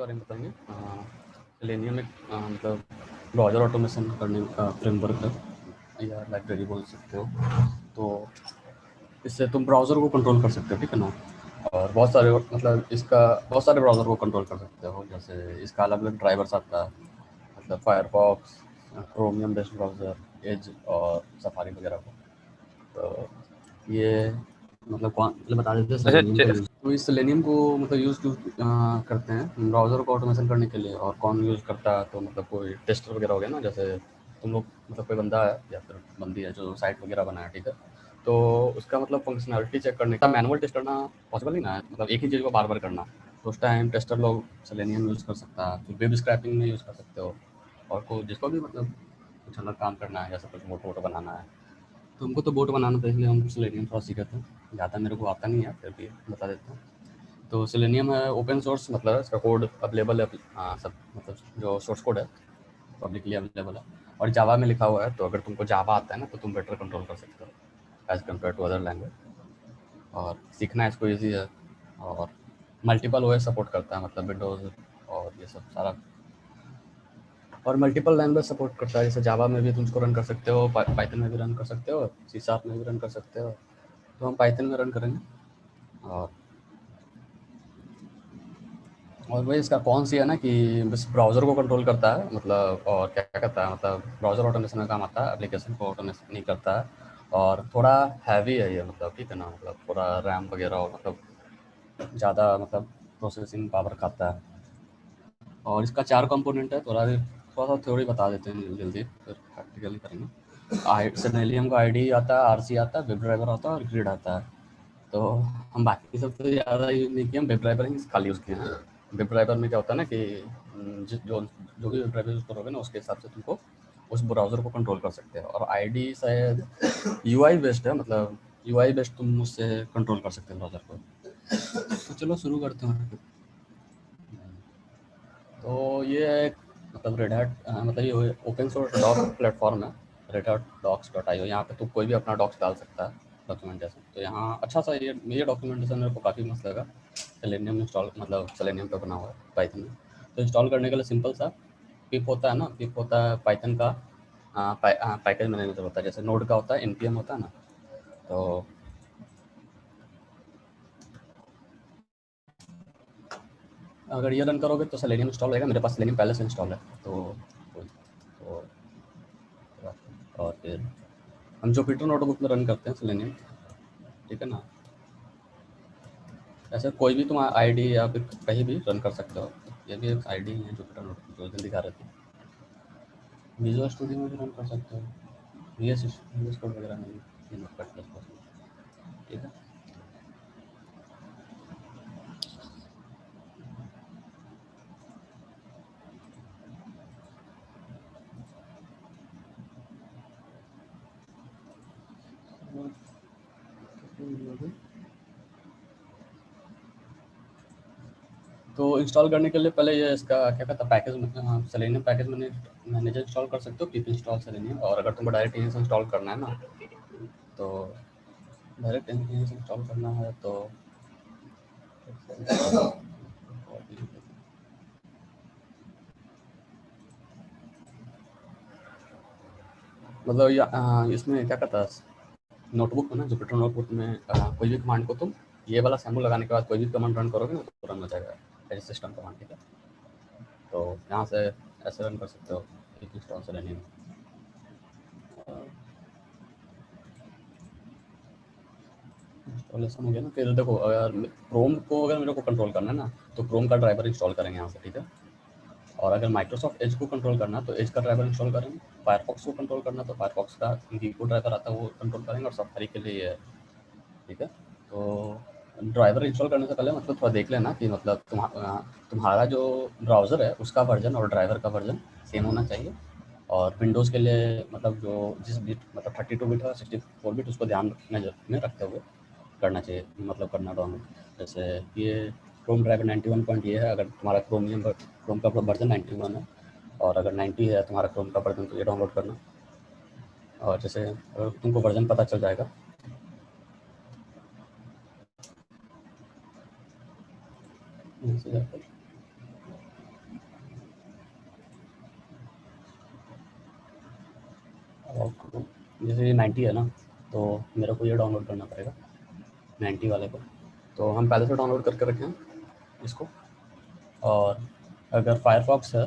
बारे में बताएंगे। सेलेनियम एक मतलब ब्राउज़र ऑटोमेशन करने का फ्रेमवर्क है या लाइब्रेरी बोल सकते हो। तो इससे तुम ब्राउज़र को कंट्रोल कर सकते हो, ठीक है ना। और बहुत सारे मतलब इसका बहुत सारे ब्राउज़र को कंट्रोल कर सकते हो। जैसे इसका अलग अलग ड्राइवर्स आता है, मतलब Firefox, Chromium based browser, Edge और सफारी वगैरह को। तो ये मतलब कौन मतलब बता देते हैं सेलेनियम को यूज़। तो इस सेलेनियम को मतलब यूज़ करते हैं ब्राउज़र को ऑटोमेशन करने के लिए। और कौन यूज़ करता है, तो मतलब कोई टेस्टर वगैरह हो गया ना, जैसे तुम लोग मतलब कोई बंदा है या फिर बंदी है जो साइट वगैरह बनाए, ठीक है। तो उसका मतलब फंक्शनैलिटी चेक करने का मैनुअल टेस्ट करना पॉसिबल नहीं ना है, मतलब एक ही चीज़ को बार बार करना। तो उस टाइम टेस्टर लोग सेलेनियम यूज़ कर सकता है। फिर वेब स्क्रैपिंग में यूज़ कर सकते हो। और को जिसको भी मतलब कुछ अलग काम करना है, जैसे कुछ मोटो बनाना है, तो हमको तो बोट बनाना था, इसलिए हम सेलेनियम थोड़ा सीखे थे। ज़्यादा मेरे को आता नहीं है, फिर भी बता देता हूँ। तो सेलेनियम है ओपन सोर्स, मतलब इसका कोड अवेलेबल है सब, मतलब जो सोर्स कोड है पब्लिकली अवेलेबल है और जावा में लिखा हुआ है। तो अगर तुमको जावा आता है ना, तो तुम बेटर कंट्रोल कर सकते हो as compared to other language. और सीखना इसको ईजी है। और मल्टीपल ओएस सपोर्ट करता है, मतलब विंडोज़ और ये सब सारा। और मल्टीपल लैंग्वेज सपोर्ट करता है, जैसे जावा में भी तुम इसको रन कर सकते हो, पाइथन में भी रन कर सकते हो, सी शार्प में भी रन कर सकते हो। तो हम पाइथन में रन करेंगे। और वही इसका कौन सी है ना कि बस ब्राउज़र को कंट्रोल करता है, मतलब और क्या करता है, मतलब ब्राउज़र ऑटोमेशन का काम आता है, एप्लीकेशन को ऑटोमेशन नहीं करता है। और थोड़ा हैवी है ये, मतलब ठीक है ना, मतलब थोड़ा रैम वगैरह और मतलब ज़्यादा मतलब प्रोसेसिंग पावर खाता है। और इसका 4 कंपोनेंट है। थोड़ा सा थ्योरी बता देते हैं जल्दी जल्दी, फिर प्रैक्टिकली करेंगे। सेलेनियम का आईडी आता है, आरसी आता है, वेब ड्राइवर आता है और ग्रिड आता है। तो हम बाकी सब तो ज़्यादा यूज़ नहीं किए, हम वेब ड्राइवर ही खाली यूज़ किए हैं। वेब ड्राइवर में क्या होता है ना कि जो भी वेब ड्राइवर यूज़ करोगे ना, उसके हिसाब से तुमको उस ब्राउज़र को कंट्रोल कर सकते हो। और आईडी शायद यूआई बेस्ड है, मतलब यूआई बेस्ड तुम उससे कंट्रोल कर सकते हो ब्राउज़र को। तो चलो शुरू करते हैं। तो ये एक मतलब रेड हैट मतलब ये ओपन सोर्स डॉक प्लेटफॉर्म है, रेड हैट docs.io। यहाँ पे तो कोई भी अपना डॉक्स डाल सकता है, डॉक्यूमेंटेशन। तो यहाँ अच्छा सा ये डॉक्यूमेंटेशन मेरे को काफ़ी मस्त लगा। सेलेनियम इंस्टॉल, मतलब सेलेनियम पे बना हुआ है पाइथन में। तो इंस्टॉल करने के लिए सिंपल सा पिप होता है ना, पिप होता है पाइथन का पैकेज मैनेजर होता है, जैसे नोड का होता है npm होता है ना। तो अगर ये रन करोगे तो सेलेनियम इंस्टॉल होगा। मेरे पास सेलेनियम पहले से इंस्टॉल है। तो और फिर हम जुपिटर नोटबुक में रन करते हैं सेलेनियम, ठीक है ना। ऐसे कोई भी तुम आईडी या फिर कहीं भी रन कर सकते हो। ये भी एक आईडी है जुपिटर नोटबुक, जो दिन दिखा रहे थे। विजुअल स्टूडियो में भी रन कर सकते हो, वीएस कोड वगैरह में भी, नोटपैड प्लस प्लस में, ठीक है। तो इंस्टॉल करने के लिए पहले ये इसका क्या कहता है package, selenium package manager install कर सकते हो, पिप इंस्टॉल सेलेनियम। और अगर तुमको डायरेक्ट यहीं से इंस्टॉल करना है ना, तो डायरेक्ट यहीं से इंस्टॉल करना है तो मतलब इसमें क्या कहता है, नोटबुक है ना, जुपिटर नोटबुक में कोई भी कमांड को तुम ये वाला सैम्पल लगाने के बाद कोई भी कमांड रन करोगे ना, तो रन हो जाएगा एज सिस्टम कमांड, ठीक है। तो यहाँ से ऐसे रन कर सकते हो एक इंस्टॉल सेलेनियम। इंस्टॉलेशन हो गया ना, फिर देखो अगर क्रोम को अगर मेरे को कंट्रोल करना है ना, तो क्रोम का ड्राइवर इंस्टॉल करेंगे यहाँ से, ठीक है। और अगर माइक्रोसॉफ्ट एज को कंट्रोल करना है तो एज का ड्राइवर इंस्टॉल करेंगे। फायरफॉक्स को कंट्रोल करना है तो फायरफॉक्स का वीको ड्राइवर आता है, वो कंट्रोल करेंगे। और सफारी के लिए ये है, ठीक है। तो ड्राइवर इंस्टॉल करने से पहले मतलब थोड़ा देख लेना कि मतलब तुम्हारा जो ब्राउज़र है उसका वर्जन और ड्राइवर का वर्जन सेम होना चाहिए। और विंडोज़ के लिए मतलब जो जिस बिट मतलब 32 बिट और 64 बिट, उसको ध्यान में रखते हुए करना चाहिए, मतलब करना डाउनलोड। जैसे ये क्रोम ड्राइवर 91 पॉइंट ये है, अगर तुम्हारा क्रोम का वर्जन 91 है, और अगर 90 है तुम्हारा क्रोम का वर्जन, तो ये डाउनलोड करना। और जैसे अगर तुमको वर्जन पता चल जाएगा, यहाँ से जाकर जैसे ये 90 है ना, तो मेरे को ये डाउनलोड करना पड़ेगा 90 वाले को। तो हम पहले से डाउनलोड करके रखें इसको। और अगर फायरफॉक्स है,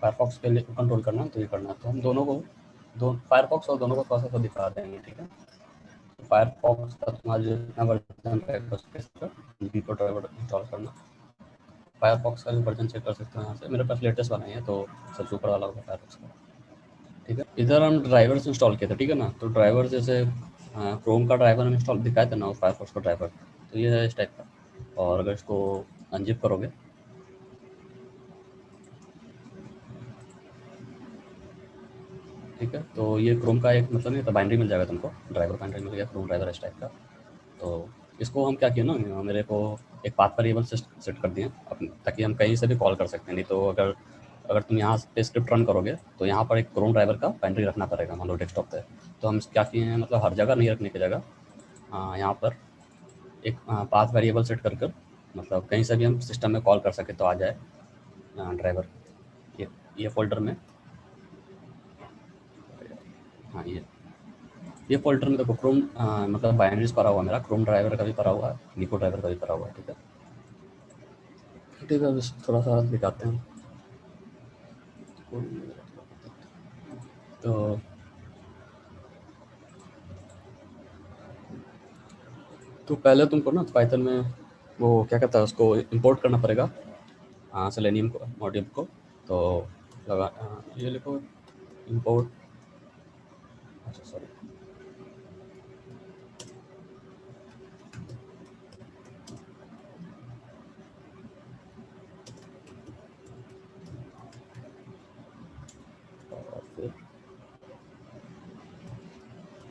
फायरफॉक्स के लिए कंट्रोल करना है तो ये करना है, तो हम दोनों को दो फायरफॉक्स और दोनों को थोड़ा सा दिखा देंगे, ठीक है। तो फायरफॉक्स का तुम्हारा जितना वर्जन रहेगा उसके साथ वीपो ड्राइवर इंस्टॉल करना। फायरफॉक्स का भी वर्जन चेक कर सकते हो यहाँ से, मेरे पास लेटेस्ट वाला ही है तो सबसे ऊपर वाला होगा फायरफॉक्स का, ठीक है। इधर हम ड्राइवर्स इंस्टॉल किए थे, ठीक है ना। तो ड्राइवर जैसे क्रोम का ड्राइवर हम इंस्टॉल दिखाए थे ना, फायरफॉक्स का ड्राइवर, तो ये है इस टाइप का। और अगर इसको अनजिप करोगे, ठीक है, तो ये क्रोम का एक मतलब नहीं तो बाइनरी मिल जाएगा तुमको, ड्राइवर बाइनरी मिल गया, क्रोम ड्राइवर इस टाइप का। तो इसको हम क्या किए ना, मेरे को एक पाथ वेरिएबल सेट कर दिए अपने, ताकि हम कहीं से भी कॉल कर सकते हैं। नहीं तो अगर अगर तुम यहाँ पे स्क्रिप्ट रन करोगे तो यहाँ पर एक क्रोम ड्राइवर का बाइनरी रखना पड़ेगा, मान लो डेस्कटॉप पे। तो हम क्या किए हैं, मतलब हर जगह नहीं रखने की जगह यहाँ पर एक पाथ वेरिएबल सेट कर कर, मतलब कहीं से भी हम सिस्टम में कॉल कर सके तो आ जाए ड्राइवर। ये फ़ोल्डर में, हाँ ये फ़ोल्डर में देखो क्रोम मतलब बाइनरीज़ पड़ा हुआ है मेरा, क्रोम ड्राइवर का भी पड़ा हुआ है, निको ड्राइवर का भी पड़ा हुआ है, ठीक है। ठीक है, अब इसको थोड़ा-सा दिखाते हैं। तो पहले तुमको ना पाइथन में वो क्या कहता है, उसको इंपोर्ट करना पड़ेगा सेलेनियम को, मॉड्यूल को। तो ये लिखो इंपोर्ट, अच्छा सॉरी, और फिर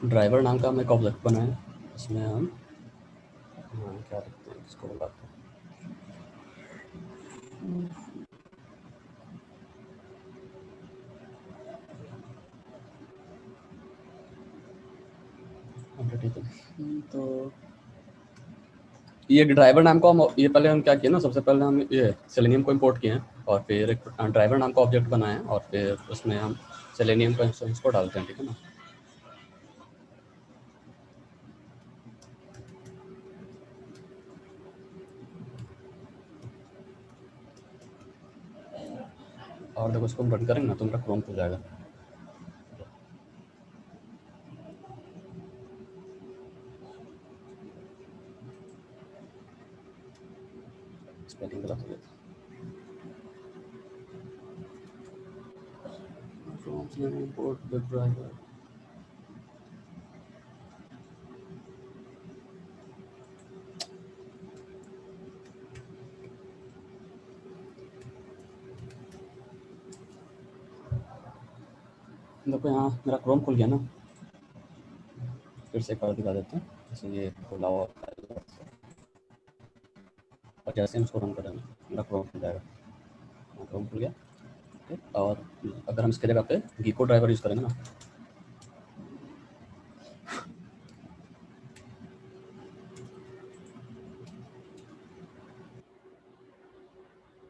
ड्राइवर नाम का हमने एक ऑब्जेक्ट बनाया है, इसमें हम क्या रखते हैं, इसको बुलाते हैं। अच्छा ठीक है। तो ये ड्राइवर नाम को हम, ये पहले हम क्या किए ना, सबसे पहले हम ये सेलेनियम को इंपोर्ट किए हैं, और फिर एक ड्राइवर नाम का ऑब्जेक्ट बनाए हैं, और फिर उसमें हम सेलेनियम का इंस्टेंस को डालते हैं, ठीक है ना। और देखो इसको हम रन करेंगे ना तो मेरा क्रोम खुल जाएगा। स्पेलिंग गलत हो गया था। Chrome selenium import web driver, देखो यहाँ मेरा क्रोम खुल गया ना। फिर से एक बार दिखा देते हैं, जैसे ये खुला हुआ है, और जैसे हम इसको रन करेंगे मेरा क्रोम खुल जाएगा। क्रोम खुल गया, ठीक। और अगर हम इसके जगह पे गीको ड्राइवर यूज़ करेंगे ना,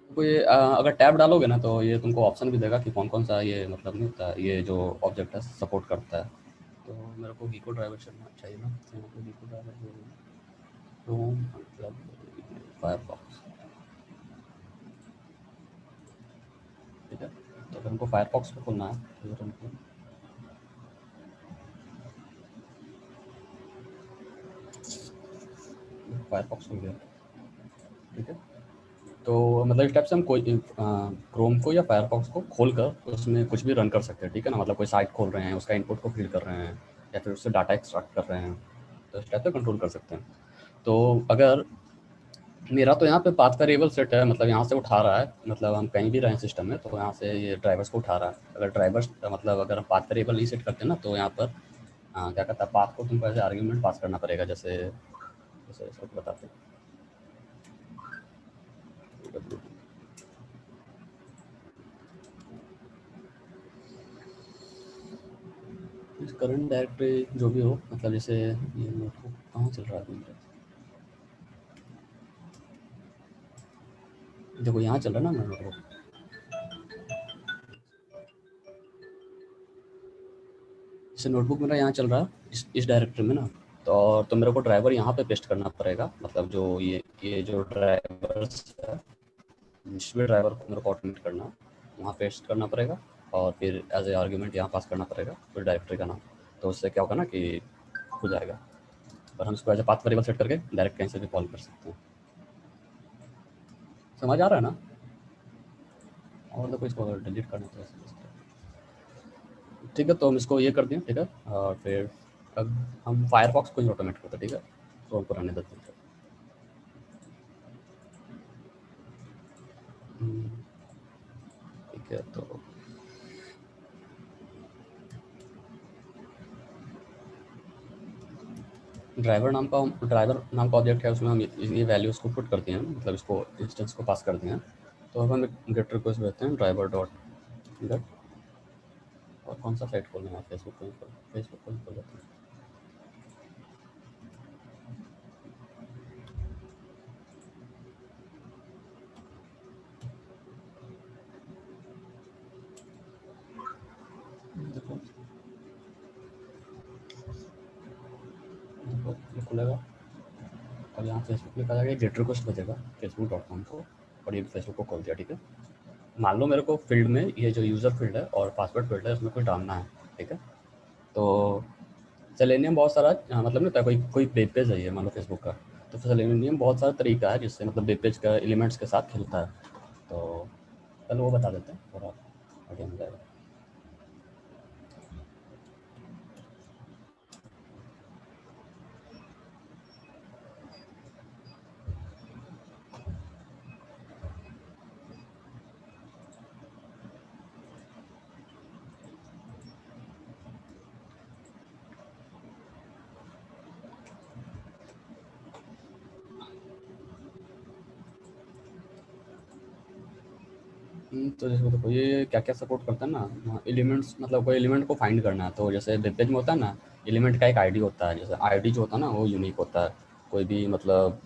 तो ये अगर टैब डालोगे ना तो ये तुमको ऑप्शन भी देगा कि कौन कौन सा ये मतलब नहीं होता है, ये जो ऑब्जेक्ट है सपोर्ट करता है। तो मेरे को गीको ड्राइवर चलना चाहिए ना, तो यहाँ पे गीको ड्राइवर क्रोम मतलब फायरफॉक्स, ठीक है। तो अगर हमको फायरफॉक्स को खोलना है तो फिर हमको फायरफॉक्स खोल गया, ठीक है। तो मतलब इस टाइप से हम कोई क्रोम को या फायरफॉक्स को खोल कर उसमें कुछ भी रन कर सकते हैं, ठीक है ना। मतलब कोई साइट खोल रहे हैं, उसका इनपुट को फीड कर रहे हैं, या फिर उससे डाटा एक्सट्रैक्ट कर रहे हैं, तो इस टाइप से कंट्रोल कर सकते हैं। तो अगर मेरा तो यहाँ पे पाथ वेरिएबल सेट है, मतलब यहाँ से उठा रहा है, मतलब हम कहीं भी रहें सिस्टम में तो यहाँ से ये ड्राइवर्स को उठा रहा है। अगर ड्राइवर्स मतलब अगर हम पाथ वेरिएबल नहीं सेट करते ना तो यहाँ पर क्या कहता है, पाथ को तुमको ऐसे आर्ग्यूमेंट पास करना पड़ेगा, जैसे जैसे इसको बताते हैं। करंट डायरेक्टरी जो भी हो, मतलब जैसे ये नोटबुक कहाँ चल रहा है मेरा, देखो यहाँ चल रहा है ना मेरा नोटबुक। जैसे नोटबुक मेरा यहाँ चल रहा है इस डायरेक्टरी में ना, तो मेरे को ड्राइवर यहाँ पे पेस्ट करना पड़ेगा, मतलब जो ये जो ड्राइवर्स है, जिस भी ड्राइवर को मेरे को ऑटोमेट करना है वहाँ पेस्ट करना पड़ेगा, और फिर एज ए आर्ग्यूमेंट यहाँ पास करना पड़ेगा फिर डायरेक्टरी का नाम। तो उससे क्या होगा ना कि हो जाएगा, और हम इसको as a path variable set करके डायरेक्ट कहीं से भी कॉल कर सकते हैं। समझ आ रहा है ना? और तो इसको डिलीट करना था ठीक है, तो हम इसको ये कर दें, ठीक है। और फिर अब हम फायरफॉक्स को ही ऑटोमेट करते हैं, ठीक है, तो हमको रहने देते हैं। ठीक है, तो ड्राइवर नाम का ऑब्जेक्ट है, उसमें हम ये वैल्यूज़ को पुट करते हैं, मतलब इसको इंस्टेंस को पास करते हैं। तो अब हम एक गेट रिक्वेस्ट भेजते हैं ड्राइवर डॉट गेट, और कौन सा साइट खोलना है, फेसबुक को ही खोल देते हैं। देखो देखो ये खुलेगा, और यहाँ फेसबुक लिखा जाएगा, गेट रिक्वेस्ट भेजेगा facebook.com को, और ये फेसबुक को खोल दिया, ठीक है। मान लो मेरे को फील्ड में ये जो यूज़र फील्ड है और पासवर्ड फील्ड है, उसमें कोई डालना है, ठीक है। तो सेलेनियम बहुत सारा मतलब नहीं होता, कोई कोई वेब पेज है ये, मान लो फेसबुक का, तो सेलेनियम बहुत सारा तरीका है जिससे मतलब वेब पेज का एलिमेंट्स के साथ खेलता है। तो चलो वो बता देते हैं, थोड़ा आगे मिल जाएगा। तो जैसे देखो ये क्या क्या सपोर्ट करता है ना, एलिमेंट्स, मतलब कोई एलिमेंट को फाइंड करना है, तो जैसे वेब पेज में होता है ना, एलिमेंट का एक आईडी होता है, जैसे आईडी जो होता है ना वो यूनिक होता है। कोई भी मतलब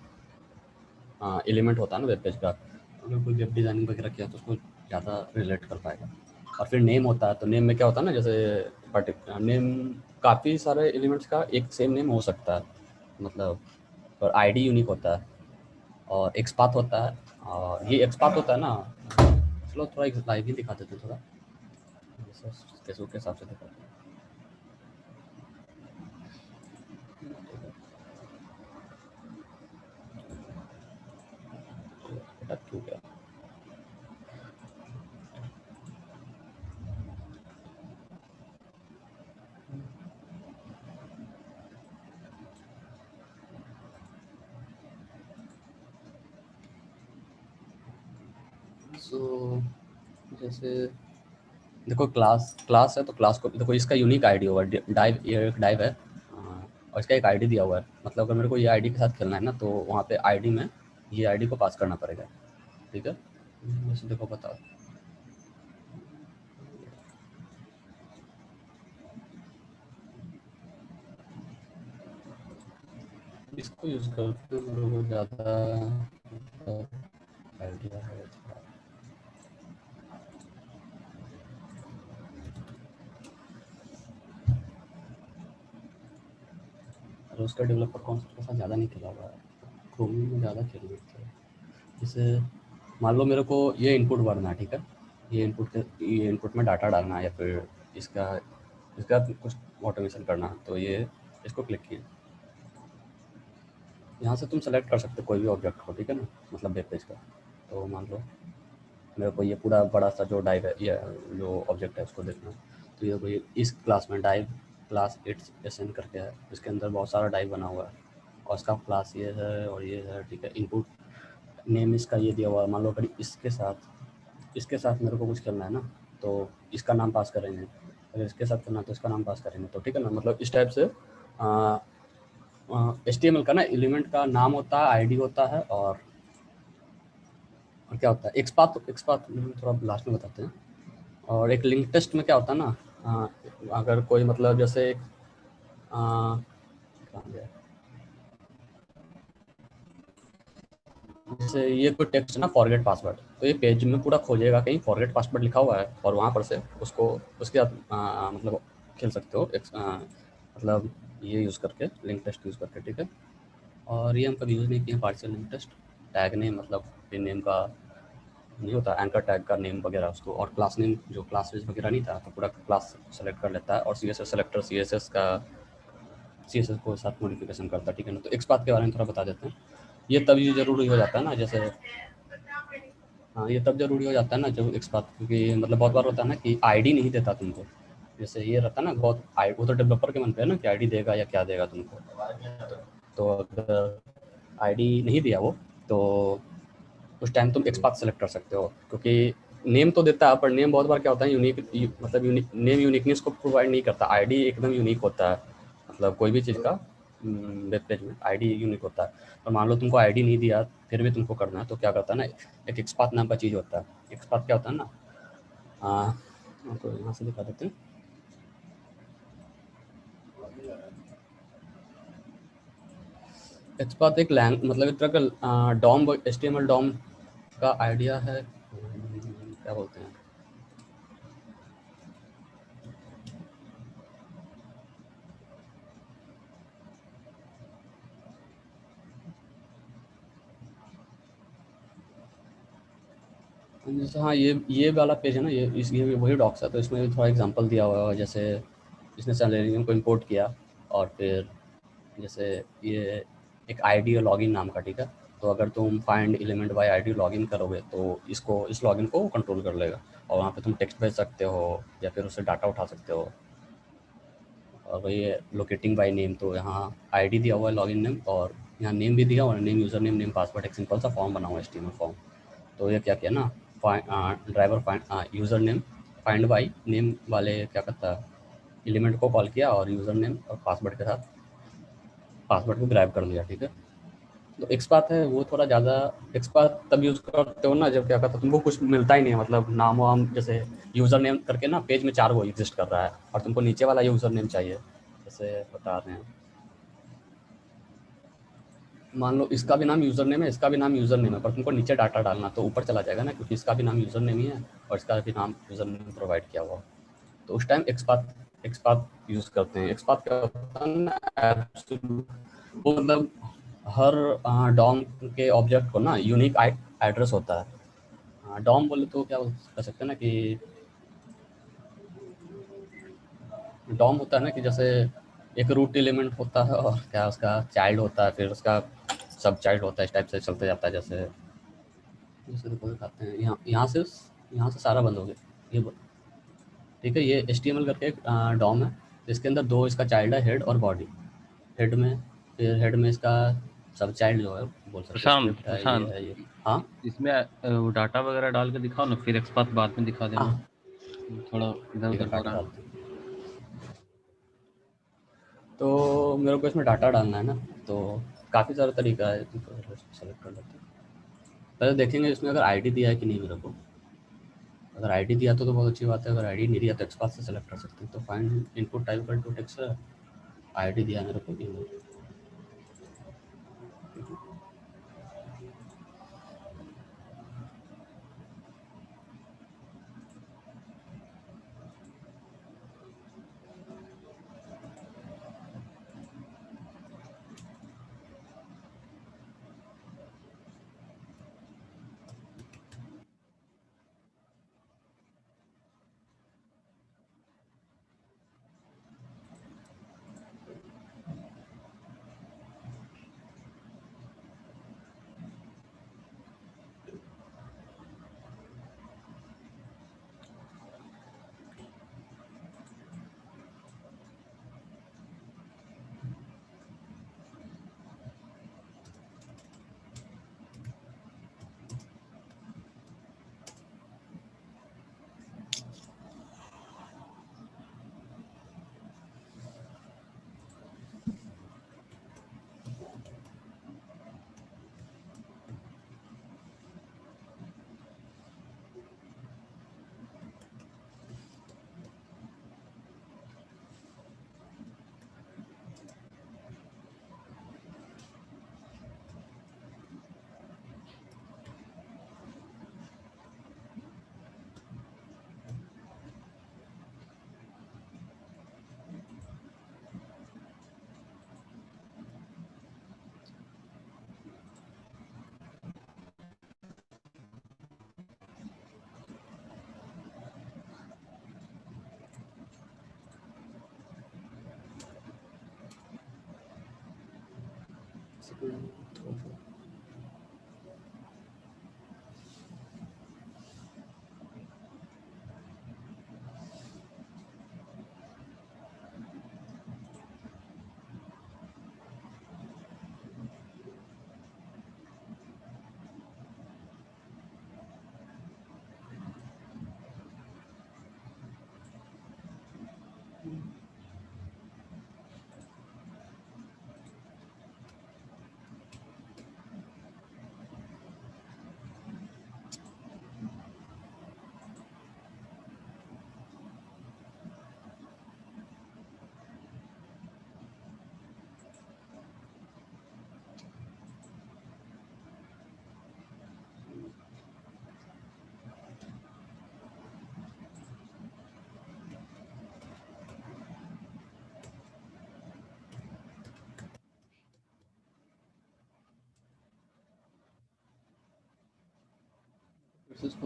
एलिमेंट होता है ना वेब पेज का, अगर कोई वेब डिज़ाइनिंग वगैरह किया तो उसको ज़्यादा रिलेट कर पाएगा। और फिर नेम होता है, तो नेम में क्या होता है ना, जैसे नेम काफ़ी सारे एलिमेंट्स का एक सेम नेम हो सकता है, मतलब, और आईडी यूनिक होता है, और एक्सपाथ होता है, और ये एक्सपाथ होता है ना। चलो थोड़ा एक लाइव ही दिखा देते हैं, थोड़ा जैसे फेसबुक के हिसाब से दिखाते हैं। बेटा क्यों गया? सो जैसे देखो क्लास क्लास है, तो क्लास को देखो, इसका यूनिक आईडी होगा, डाइव, ये एक डाइव है, और इसका एक आईडी दिया हुआ है, मतलब अगर मेरे को ये आईडी के साथ खेलना है ना, तो वहाँ पे आईडी में ये आईडी को पास करना पड़ेगा, ठीक है। जैसे देखो बताओ, इसको यूज़ करते हैं, मेरे को ज़्यादा आइडिया है थोड़ा। और उसका डेवलपर कॉन्सेप्ट के साथ ज़्यादा नहीं खेला हुआ है, क्रोमी में ज़्यादा खेल लेते हैं। जैसे मान लो मेरे को ये इनपुट भरना है, ठीक है, ये इनपुट में डाटा डालना है, या फिर इसका इसका कुछ ऑटोमेशन करना है, तो ये इसको क्लिक किए, यहाँ से तुम सेलेक्ट कर सकते हो कोई भी ऑब्जेक्ट को, ठीक है ना, मतलब वेब पेज का। तो मान लो मेरे को ये पूरा बड़ा सा जो डाइव है, ये जो ऑब्जेक्ट है उसको देखना है, तो ये कोई इस क्लास में डाइव क्लास इट्स एसन करके है, इसके अंदर बहुत सारा डाइव बना हुआ है, और इसका क्लास ये है और ये है, ठीक है। इनपुट नेम इसका ये दिया हुआ है, मान लो अगर इसके साथ मेरे को कुछ करना है ना, तो इसका नाम पास करेंगे, अगर इसके साथ करना है तो इसका नाम पास करेंगे, तो ठीक है ना, मतलब इस टाइप से HTML का ना एलिमेंट का नाम होता है, आईडी होता है, और क्या होता है, एक्सपाथ थोड़ा लास्ट में बताते हैं। और एक लिंक टेस्ट में क्या होता है ना, अगर कोई मतलब जैसे कहाँ गया? जैसे ये कोई टेक्स्ट है ना, फॉरगेट पासवर्ड, तो ये पेज में पूरा खोजेगा कहीं फॉरगेट पासवर्ड लिखा हुआ है, और वहाँ पर से उसको उसके साथ मतलब खेल सकते हो मतलब ये यूज़ करके, लिंक टेस्ट यूज़ करके, ठीक है। और ये हम कभी यूज़ नहीं किए partial link text. Tag name मतलब फिर नेम का नहीं होता, एंकर टैग का नेम वगैरह उसको, और क्लास नेम जो क्लासेस वगैरह नहीं था तो पूरा क्लास सेलेक्ट कर लेता है, और सीएसएस सेलेक्टर सीएसएस को साथ मॉडिफिकेशन करता है, ठीक है ना। तो एक्सपाथ के बारे में थोड़ा बता देते हैं। ये तभी ज़रूरी हो जाता है ना, जैसे हाँ, ये तब ज़रूरी हो जाता है ना जब एक्सपाथ, क्योंकि मतलब बहुत बार होता है ना कि आईडी नहीं देता तुमको। जैसे ये रहता है ना बहुत वो तो डेवलपर के मन पे है ना कि आईडी देगा या क्या देगा तुमको। तो अगर आईडी नहीं दिया वो, तो उस टाइम तुम एक्सपाथ सेलेक्ट कर सकते हो, क्योंकि नेम तो देता है, पर नेम बहुत बार क्या होता है मतलब नेम यूनिकनेस को प्रोवाइड नहीं करता। आईडी एकदम यूनिक होता है, मतलब कोई भी चीज़ का वेब पेज में आईडी यूनिक होता है। और मान लो तुमको आईडी नहीं दिया फिर भी तुमको करना है, तो क्या करता है ना, एक एक्सपाथ नाम का चीज़ होता है। एक्सपाथ क्या होता है ना, तो यहाँ से दिखा देते हैं। एक्सपाथ एक लैंग मतलब एक तरह का डॉम, एचटीएमएल डॉम का आइडिया है। क्या बोलते हैं, जैसे हाँ, ये वाला पेज है ना, ये वही डॉक्स है, तो इसमें थोड़ा एग्जांपल दिया हुआ है। जैसे इसने सेलेनियम को इंपोर्ट किया, और फिर जैसे ये एक आईडी और लॉगिन नाम का, ठीक है। तो अगर तुम find element by ID login करोगे तो इस लॉगिन को कंट्रोल कर लेगा, और वहाँ पे तुम टेक्स्ट भेज सकते हो या फिर उससे डाटा उठा सकते हो। और वही है लोकेटिंग बाय नेम, तो यहाँ आईडी दिया हुआ है, लॉगिन नेम, और यहाँ नेम भी दिया, और name user name, name password, एक सिंपल सा फॉर्म बना हुआ है एचटीएमएल फॉर्म। तो ये क्या किया ना, driver find user name find by name वाले क्या करता है, एलिमेंट को कॉल किया और यूज़र नेम और पासवर्ड के साथ पासवर्ड को ग्रैब कर लिया, ठीक है। तो एक्सपाथ है वो थोड़ा ज़्यादा, एक्सपाथ तब यूज़ करते हो ना जब क्या कहता है तुमको कुछ मिलता ही नहीं है, मतलब नाम वाम, जैसे यूज़र नेम करके ना पेज में 4 वो एग्जिस्ट कर रहा है और तुमको नीचे वाला यूज़र नेम चाहिए। जैसे बता रहे हैं, मान लो इसका भी नाम यूज़र नेम है, इसका भी नाम यूज़र नेम है, पर तुमको नीचे डाटा डालना तो ऊपर चला जाएगा ना, क्योंकि इसका भी नाम यूज़र नेम ही है और इसका भी नाम यूज़र नेम प्रोवाइड किया हुआ। तो उस टाइम एक्सपाथ एक्सपाथ यूज़ करते हैं। एक्सपाथ क्या होता है ना, एब्सोल्यूट वो मतलब हर डॉम के ऑब्जेक्ट को ना यूनिक एड्रेस होता है। डॉम बोले तो क्या कर सकते हैं ना कि डॉम होता है ना कि जैसे एक रूट एलिमेंट होता है और क्या उसका चाइल्ड होता है, फिर उसका सब चाइल्ड होता है, इस टाइप से चलते जाता है। जैसे जैसे देखो दिखाते हैं, यहाँ से सारा बंद हो गया, ये ठीक है। ये HTML करके एक डॉम है, इसके अंदर 2 इसका चाइल्ड है, हेड और बॉडी। हेड में फिर हेड में इसका सब चाइल्ड जो है बोल सकते हैं, प्रशांत स्क्रिप्ट है, ये प्रशांत है ये। हाँ इसमें वो डाटा वगैरह डाल के दिखाओ ना, फिर एक्सपाथ बाद में दिखा देना। हाँ, थोड़ा इधर ठीक है, उधर हो डाटा रहा है। डालते हैं। तो मेरे को इसमें डाटा डालना है ना, तो काफ़ी सारा तरीका है, तो सेलेक्ट कर लेते हैं। पहले देखेंगे इसमें अगर आईडी दिया है कि नहीं मेरे को। अगर आईडी दिया तो बहुत अच्छी बात है, अगर आईडी नहीं दिया तो एक्सपाथ से सेलेक्ट कर सकते हैं। तो फाइंड इनपुट टाइप कर टू टेक्स्ट है, आईडी दिया है मेरे को कि नहीं। इसको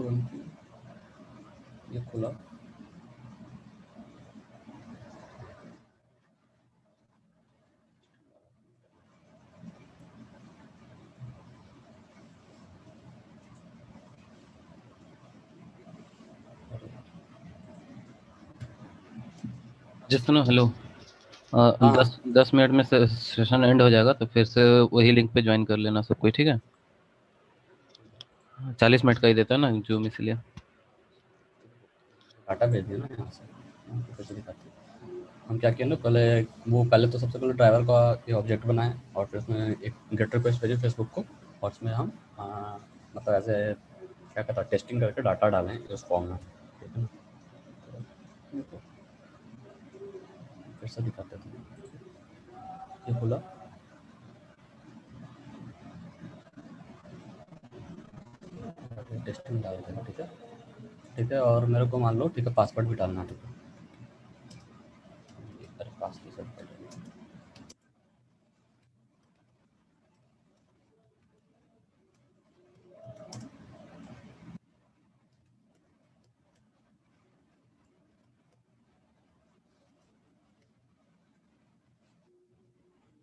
रन किया, ये खुला। जी सुनो, हेलो। हाँ हाँ 10 मिनट में सेशन एंड हो जाएगा, तो फिर से वही लिंक पे ज्वाइन कर लेना सब कोई, ठीक है? 40 मिनट का ही देता है ना जूम, इसलिए। डाटा भेज दिया ना यहाँ से, तो कैसे दिखाती है। हम क्या किए ना, पहले तो सबसे पहले ड्राइवर का ये ऑब्जेक्ट बनाए और फिर उसमें एक गेट रिक्वेस्ट भेजे फेसबुक को, और उसमें हम मतलब ऐसे क्या कहता है, टेस्टिंग करके डाटा डालें उस फॉर्म में, ठीक है ना। तो फिर से दिखाते थे, ये खुला, टेस्टिंग डाल देना, ठीक है। ठीक है, और मेरे को मान लो, ठीक है, पासवर्ड भी डालना है, ठीक है। अरे पास की सब कर लेंगे।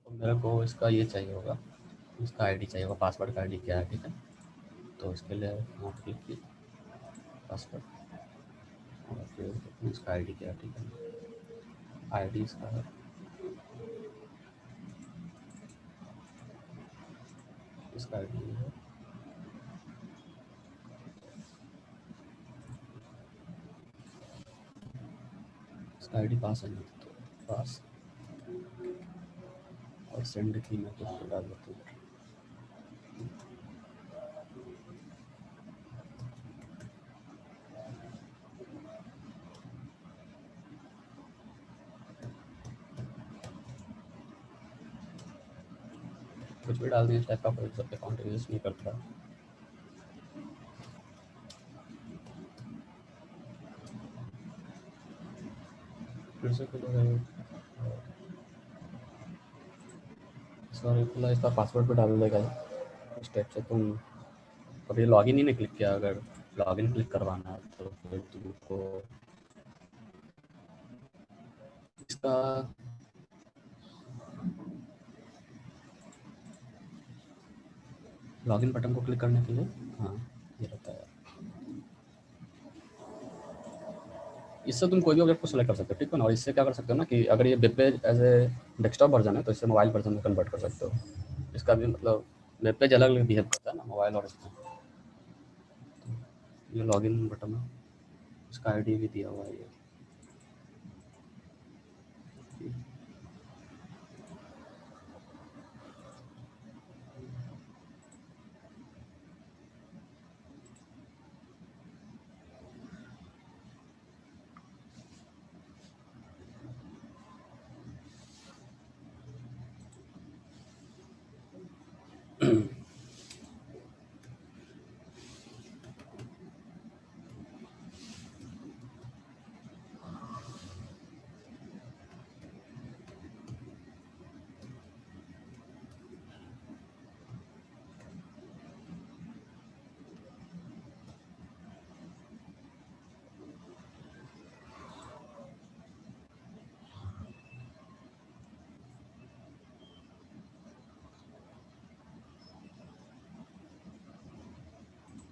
तो मेरे को इसका ये चाहिए होगा, इसका आईडी चाहिए होगा, पासवर्ड का आईडी क्या है, ठीक है। तो इसके लिए यहाँ क्लिक की, पासवर्ड, और फिर इसका आईडी क्या है, ठीक है। आईडी इसका है, इसका आईडी है, इसका आईडी पास है नहीं, तो पास, और सेंड की मैं कुछ डाल देता हूँ। कुछ भी डाल दिया, इस टाइप का कोई सब अकाउंट यूज़ नहीं करता। फिर से खुलेगा ये, इस बार ये खुला, इसका पासवर्ड भी डाल देगा ये। इस टाइप से तुम, अब ये लॉगिन ही नहीं क्लिक किया, अगर लॉगिन क्लिक करवाना है तो फिर तुमको इसका लॉगिन बटन को क्लिक करने के लिए, हाँ, ये रहता है। इससे तुम कोई भी ऑब्जेक्ट को सेलेक्ट कर सकते हो, ठीक है ना। और इससे क्या कर सकते हो ना, कि अगर ये web page as a desktop version है, तो इससे मोबाइल वर्जन में कन्वर्ट कर सकते हो। इसका भी मतलब वेब पेज अलग अलग बिहेव करता है ना, मोबाइल और इसमें। ये लॉगिन बटन है, इसका आईडी भी दिया हुआ है ये।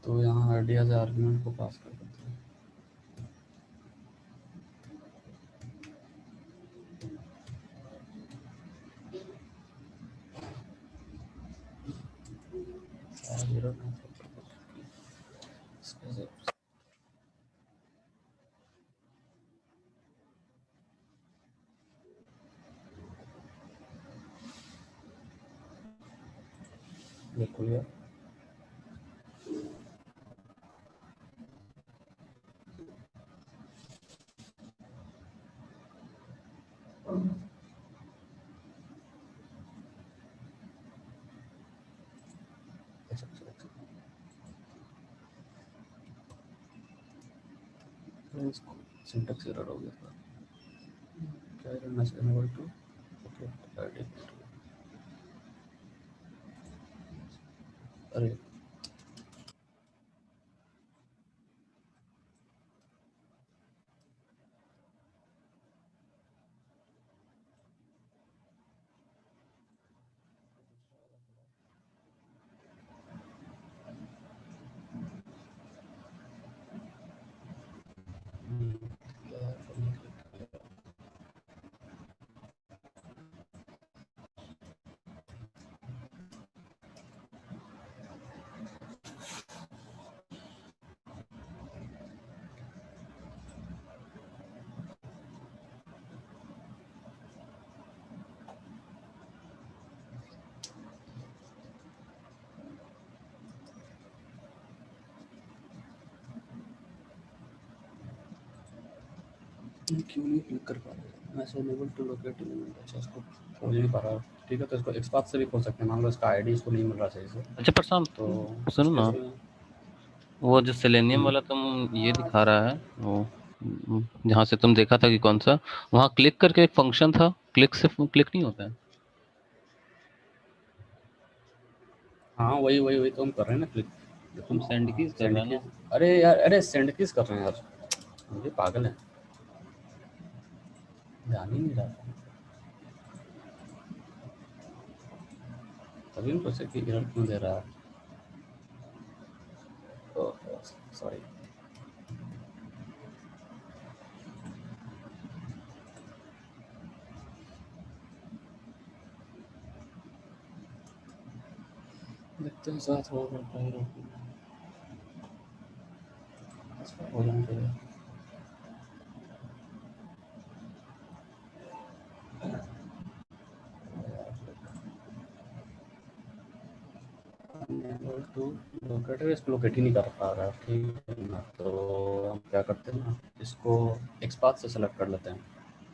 तो यहाँ आइडिया से आर्गुमेंट को पास कर देते हैं। बिल्कुल यार, अच्छा अच्छा अच्छा, इसको सिंटैक्स एरर हो गया था। क्या error message unable to, okay ID, अरे क्या करने के लिए? क्यों नहीं क्लिक कर पा रहे? Message unable to locate element, अच्छा इसको खोज नहीं पा रहा। ठीक है, तो इसको एक्सपाथ से भी खोज सकते हैं। मान लो इसका आईडी इसको नहीं मिल रहा सही से, अच्छा प्रशांत, तो सुनो इस ना, केस में वो जो सेलेनियम वाला तुम ये दिखा रहा है, वो जहाँ से तुम देखा था कि कौन सा, वहाँ क्लिक करके एक फंक्शन था, क्लिक से क्लिक नहीं होता है। हाँ वही वही वही तो हम कर रहे हैं ना क्लिक। तुम सेंड कीज कर सेंड रहा है कीज, ना। अरे यार, अरे सेंड कीज कर रहे हैं यार, हम ये पागल हैं, ध्यान ही नहीं रहा था। तभी उनको से कि एरर क्यों दे रहा है। सॉरी, देखते हैं साथ हो करता है हो जाना चाहिए। तो लोकेटर इसको लोकेट ही नहीं कर पा रहा, ठीक है ना, तो हम क्या करते हैं ना, इसको एक्सपाथ से सेलेक्ट कर लेते हैं।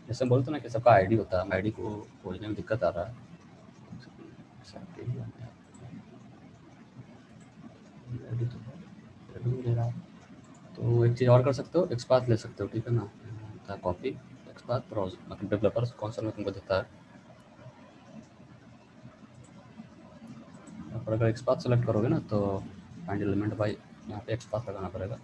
जैसे हम बोलते हैं ना कि सबका आईडी होता है, आईडी को खोजने में दिक्कत आ रहा है। आईडी तो आईडी नहीं ले रहा, तो एक चीज़ और कर सकते हो, एक्सपाथ ले सकते हो, ठीक है ना, कॉपी एक्सपाथ ब्राउज़र, मतलब डेवलपर्स कौन-सा में तुमको देता है। और अगर एक्सपाथ सेलेक्ट करोगे ना, तो फाइंड एलिमेंट बाय, यहाँ पे एक्सपाथ लगाना पड़ेगा।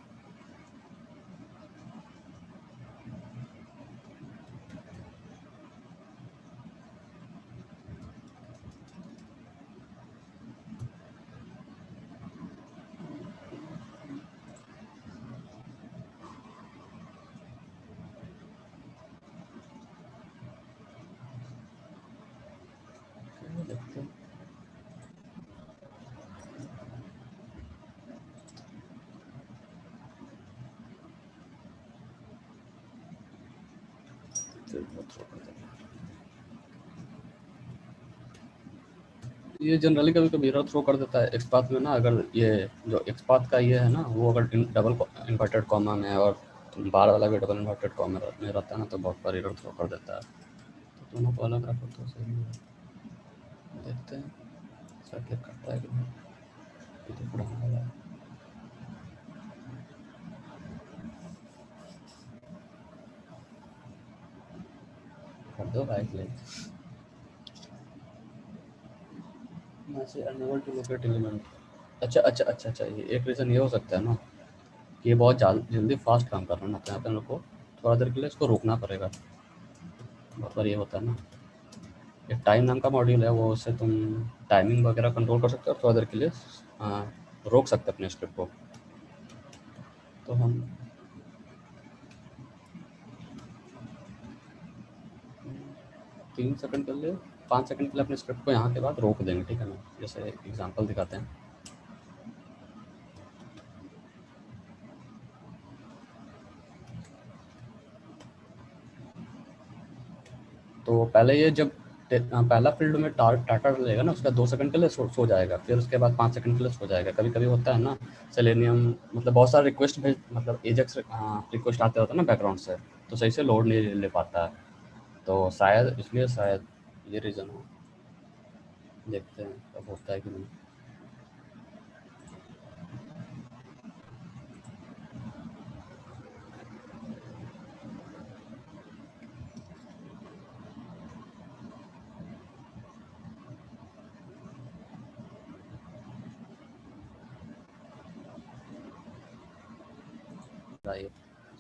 देखते हैं। फिर बहुत थ्रो कर देगा। ये जनरली कभी-कभी एरर थ्रो कर देता है एक्सपाथ में ना, अगर ये जो एक्सपाथ का ये है ना, वो अगर डबल इन्वर्टेड कॉमा में और बार वाला भी डबल इन्वर्टेड कॉमा में रहता है ना, तो बहुत बार एरर थ्रो कर देता है। तो दोनों को अलग रखो तो सही है। देखते हैं सर क्लिक करता है कि नहीं। ये तो पुराना वाला है, कर दो भाई click. Message unable to locate element, अच्छा अच्छा अच्छा अच्छा, ये एक रीज़न ये हो सकता है ना कि ये बहुत जल्दी फास्ट काम कर रहा है ना, तो यहाँ पे हम लोग को थोड़ा देर के लिए इसको रोकना पड़ेगा। बहुत बार ये होता है ना, एक टाइम नाम का मॉड्यूल है, वो उससे तुम टाइमिंग वगैरह कंट्रोल कर सकते हो और थोड़ा देर के लिए रोक सकते हो अपने स्क्रिप्ट को। तो हम 3 सेकंड के लिए 5 सेकंड के लिए अपने स्क्रिप्ट को यहाँ के बाद रोक देंगे, ठीक है ना? जैसे एग्जांपल दिखाते हैं। तो पहले ये जब पहला फील्ड में डाटा डलेगा ना, उसका 2 सेकंड के लिए सो जाएगा, फिर उसके बाद 5 सेकंड के लिए सो जाएगा। कभी-कभी होता है ना, सेलेनियम मतलब बहुत सारे रिक्वेस्ट मतलब एजेक्स रिक्वेस्ट आते होते हैं ना बैकग्राउंड से, तो सही से लोड नहीं ले पाता है। तो शायद इसलिए शायद ये रीज़न हो। देखते हैं अब होता है कि नहीं। ट्राई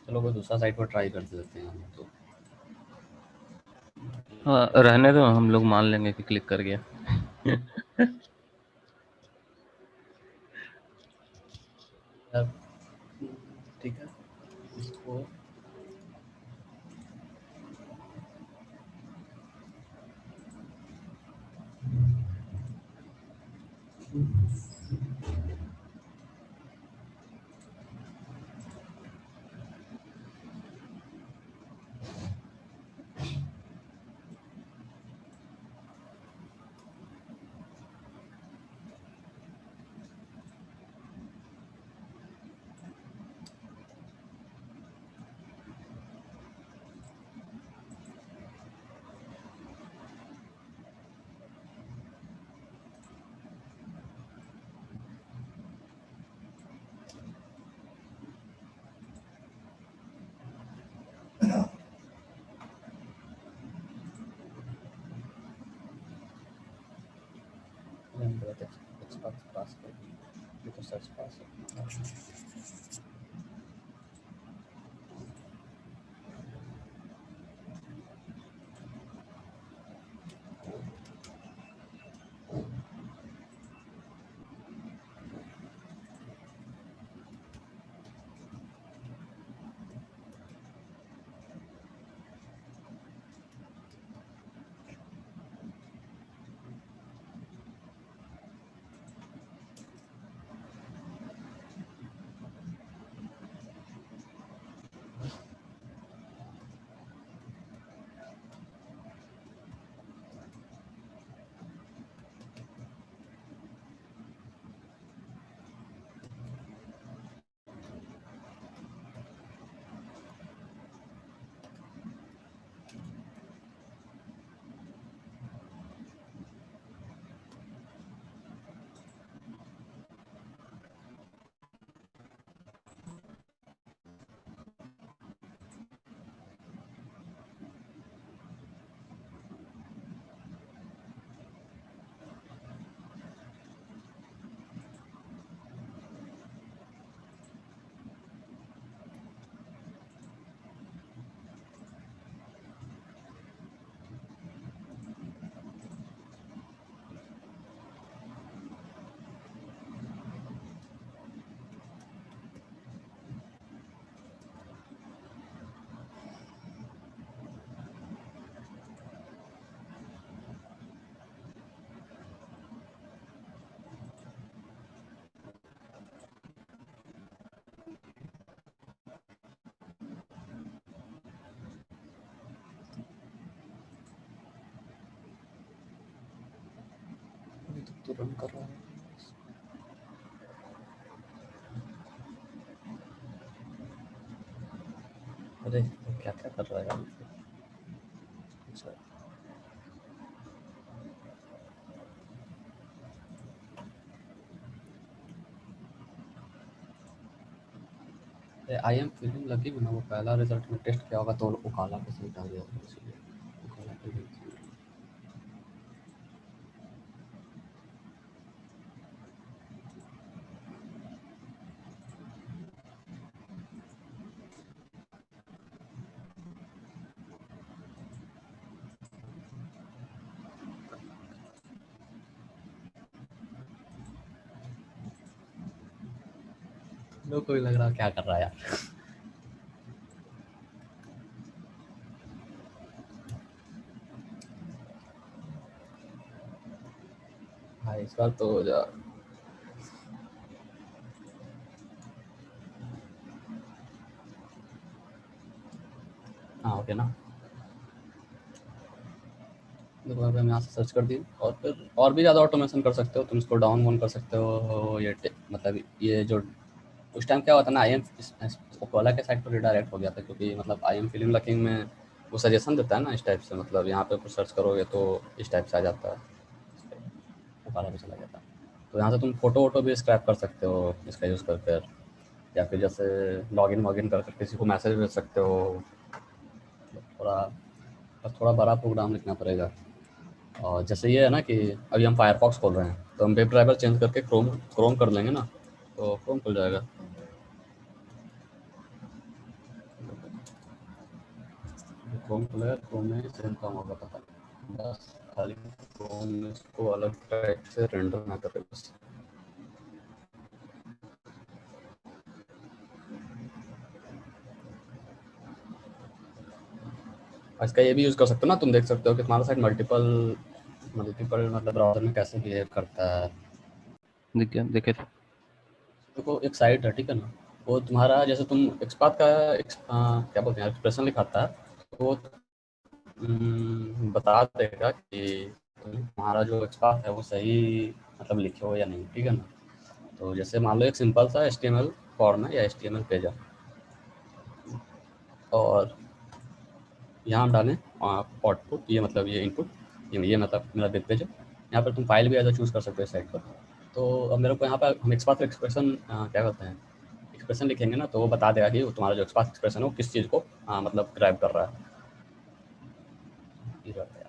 चलो कोई दूसरा साइट पर ट्राई कर देते हैं हम तो। हाँ, रहने दो, हम लोग मान लेंगे कि क्लिक कर गया। अब ठीक है, इसको पास कर दिया, तो सर्च पास है। अभी तक तो रन कर रहा है। अरे क्या क्या कर रहा है यार? अच्छा, आई एम फीलिंग लकी में ना, वो पहला रिजल्ट में टेस्ट किया होगा तो वो काला के सही आ गया होगा, इसलिए वो काला के लिए। लोग को भी लग रहा क्या कर रहा है यार। हाँ इस बार तो हो जा। हाँ ओके ना। देखो अगर हम यहाँ से सर्च कर दिए और फिर और भी ज़्यादा ऑटोमेशन कर सकते हो तुम, इसको डाउन वन कर सकते हो। ये मतलब ये जो उस टाइम क्या हुआ था ना, आई एम ओकोला के साइट पर रिडायरेक्ट हो गया था, क्योंकि मतलब आई एम फिल्म लकिंग में वो सजेशन देता है ना इस टाइप से, मतलब यहाँ पे कुछ सर्च करोगे तो इस टाइप से आ जाता है, ओकाला पे चला जाता है। तो यहाँ से तुम फोटो वोटो भी स्क्रैप कर सकते हो इसका यूज़ करके, या फिर जैसे लॉगिन वॉगिन कर किसी को मैसेज भेज सकते हो। थोड़ा बस थोड़ा बड़ा प्रोग्राम लिखना पड़ेगा। और जैसे ये है ना कि अभी हम फायरफॉक्स खोल रहे हैं तो हम वेब ड्राइवर चेंज करके क्रोम क्रोम कर लेंगे ना, तो क्रोम खुल जाएगा। क्रोम खुलेगा, क्रोम में सेम काम होगा, पता नहीं बस खाली क्रोम में इसको अलग टाइप से रेंडर ना करे बस। और इसका ये भी यूज़ कर सकते हो ना, तुम देख सकते हो कि तुम्हारा साइट मल्टीपल मल्टीपल मतलब ब्राउज़र में कैसे बिहेव करता है। देखे देखे थे। देखो एक साइट है ठीक है ना, वो तुम्हारा जैसे तुम एक्सपाथ का क्या बोलते हैं एक्सप्रेशन लिखाता है, तो वो बता देगा कि तुम्हारा जो एक्सपाथ है वो सही मतलब लिखे हो या नहीं, ठीक है ना। तो जैसे मान लो एक सिंपल सा एचटीएमएल फॉर्म है या एचटीएमएल पेज है, और यहाँ हम डालें आउटपुट, ये मतलब ये इनपुट, ये मतलब मेरा वेब पेज है। यहाँ पर तुम फाइल भी एज चूज़ कर सकते हो साइट पर। तो अब मेरे को यहाँ पर हम एक्सपाथ एक्सप्रेशन क्या कहते हैं एक्सप्रेशन लिखेंगे ना, तो वो बता देगा कि वो तुम्हारा जो एक्सपाथ एक्सप्रेशन है वो किस चीज़ को मतलब ग्रैब कर रहा है। ये रहता है।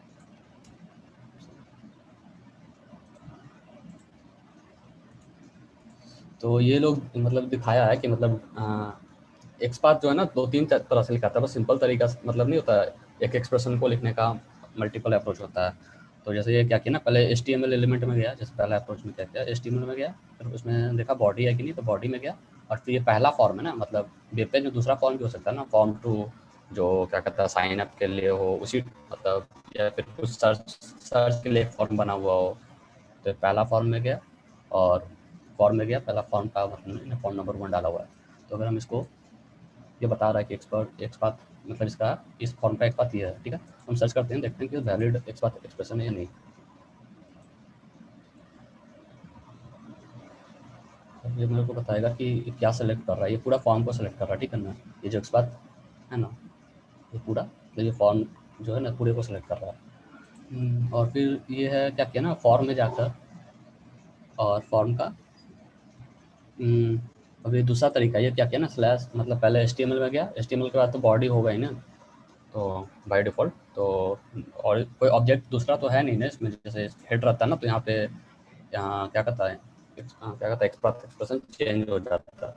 तो ये लोग मतलब दिखाया है कि मतलब एक्सपाथ जो है ना 2-3 तरह से लिखा था, बस सिंपल तरीका से मतलब नहीं होता है, एक एक्सप्रेशन को लिखने का मल्टीपल अप्रोच होता है। तो जैसे ये क्या किया ना, पहले एचटीएमएल एलिमेंट में गया, जैसे पहला अप्रोच में क्या किया, एचटीएमएल में गया, फिर उसमें देखा बॉडी है कि नहीं, तो बॉडी में गया। और फिर ये पहला फॉर्म है ना, मतलब वेब पेज में दूसरा फॉर्म भी हो सकता है ना, फॉर्म टू जो क्या कहता है साइन अप के लिए हो उसी मतलब, या फिर कुछ सर्च सर्च के लिए एक फॉर्म बना हुआ हो। तो पहला फॉर्म में गया और फॉर्म में गया, पहला फॉर्म का मतलब फॉर्म नंबर 1 डाला हुआ है। तो अगर हम इसको ये बता रहा है कि एक्सपाथ मतलब इसका इस फॉर्म का एक्सपाथ ये है, ठीक है। हम सर्च करते हैं, देखते हैं कि वैलिड एक्सपाथ एक्सप्रेशन है या नहीं। अब ये मेरे को बताएगा कि ये क्या सेलेक्ट कर रहा है, ये पूरा फॉर्म को सेलेक्ट कर रहा है, ठीक है ना। ये जो एक्सपाथ है ना, ये पूरा तो ये फॉर्म जो है ना पूरे को सेलेक्ट कर रहा है। और फिर ये है क्या किया ना, फॉर्म में जाकर और फॉर्म का हम्म, अब ये दूसरा तरीका ये क्या किया ना, स्लैश मतलब पहले एचटीएमएल में गया, एचटीएमएल के बाद तो बॉडी होगा ही ना, तो बाय डिफ़ॉल्ट तो और कोई ऑब्जेक्ट दूसरा तो है नहीं ना इसमें, जैसे हेड रहता है ना, तो यहाँ पे यहाँ क्या कहता है क्या कहता है एक्सप्रेशन चेंज हो जाता है।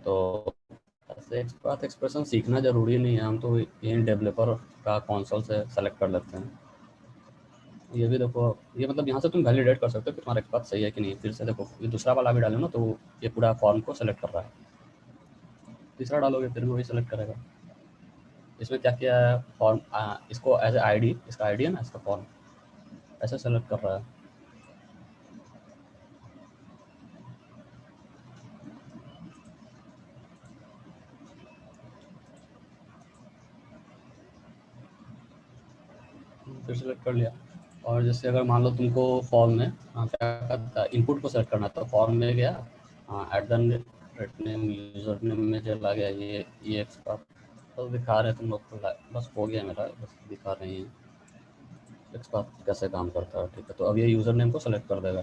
तो ऐसे एक्सप्रेशन सीखना ज़रूरी नहीं है, हम तो इन डेवलपर का कंसोल से सेलेक्ट कर लेते हैं। ये भी देखो, ये मतलब यहाँ से तुम वैलिडेट कर सकते हो कि तुम्हारा एक्सपाथ सही है कि नहीं। फिर से देखो ये दूसरा वाला भी डालो ना, तो ये पूरा फॉर्म को सेलेक्ट कर रहा है। तीसरा डालोगे फिर भी वही सेलेक्ट करेगा। इसमें क्या किया है फॉर्म इसको एज ए आईडी, इसका आईडी है ना इसका फॉर्म, ऐसे सेलेक्ट कर रहा है। फिर सेलेक्ट कर लिया। और जैसे अगर मान लो तुमको फॉर्म में क्या करता है इनपुट को सेलेक्ट करना, तो फॉर्म में गया at the rate name user name में चला गया, ये एक्स्ट्रा तो दिखा रहे हैं तुम लोग को बस हो गया मेरा, बस दिखा रहे हैं एक्स्ट्रा कैसे काम करता है, ठीक है। तो अब ये यूज़र नेम को सेलेक्ट कर देगा,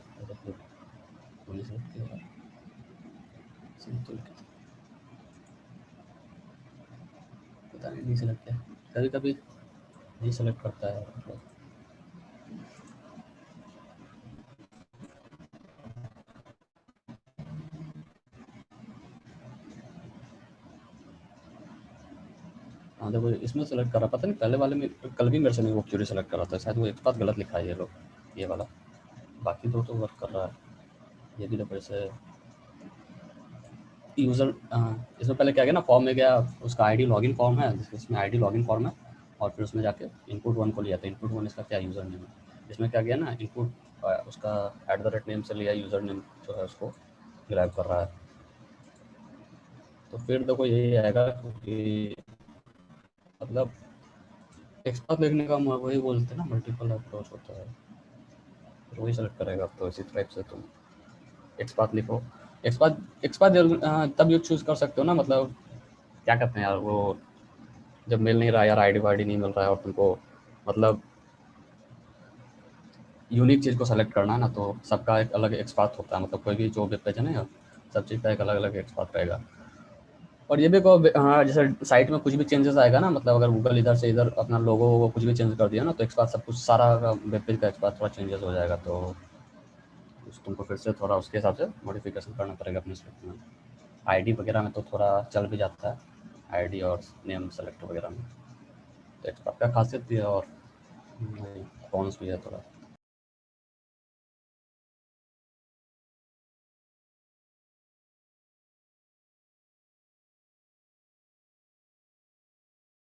पता नहीं सेलेक्ट किया, कभी कभी नहीं सेलेक्ट करता है मतलब। हाँ देखो इसमें सेलेक्ट कर रहा, पता नहीं पहले वाले में कल भी मेरे से नहीं वो क्यूरी सेलेक्ट कर रहा था, शायद वो एक बात गलत लिखा है ये लोग ये वाला। बाकी दो तो वर्क कर रहा है, ये भी देखो जैसे यूज़र इसमें पहले क्या गया ना, फॉर्म में गया, उसका आईडी लॉगिन फॉर्म है, इसमें आईडी लॉगिन फॉर्म है, और फिर उसमें जाके इनपुट वन को लिया था। इनपुट वन इसका क्या यूज़र नेम है, इसमें क्या गया ना, इनपुट उसका @ नेम से लिया, यूज़र नेम जो है उसको ग्रैब कर रहा है। तो फिर देखो यही आएगा, क्योंकि मतलब एक्सपाथ लिखने का वही बोलते हैं ना, मल्टीपल अप्रोच होता है, फिर वही सेलेक्ट करेगा। तो इसी टाइप से तुम एक्सपाथ लिखो। एक्सपाथ तब यूज चूज़ कर सकते हो ना, मतलब क्या कहते हैं यार वो, जब मिल नहीं रहा यार, आईडी वाईडी नहीं मिल रहा है और तुमको मतलब यूनिक चीज़ को सेलेक्ट करना है ना, तो सबका एक अलग एक्सपाथ होता है। मतलब कोई भी जो वेब पेज है ना, सब चीज़ का एक अलग अलग एक्सपाथ रहेगा। और ये भी हाँ, जैसे साइट में कुछ भी चेंजेस आएगा ना, मतलब अगर गूगल इधर से इधर अपना लोगो वो कुछ भी चेंज कर दिया ना, तो एक्सपाथ सब कुछ सारा वेब पेज का एक्सपाथ थोड़ा चेंजेस हो जाएगा। तो तुमको फिर से थोड़ा उसके हिसाब से मॉडिफिकेशन करना पड़ेगा अपने स्क्रिप्ट में। आईडी वगैरह में तो थोड़ा चल भी जाता है, आईडी और नेम सेलेक्ट वगैरह में। तो एक्सपाथ का खासियत भी है और कॉन्स भी है थोड़ा।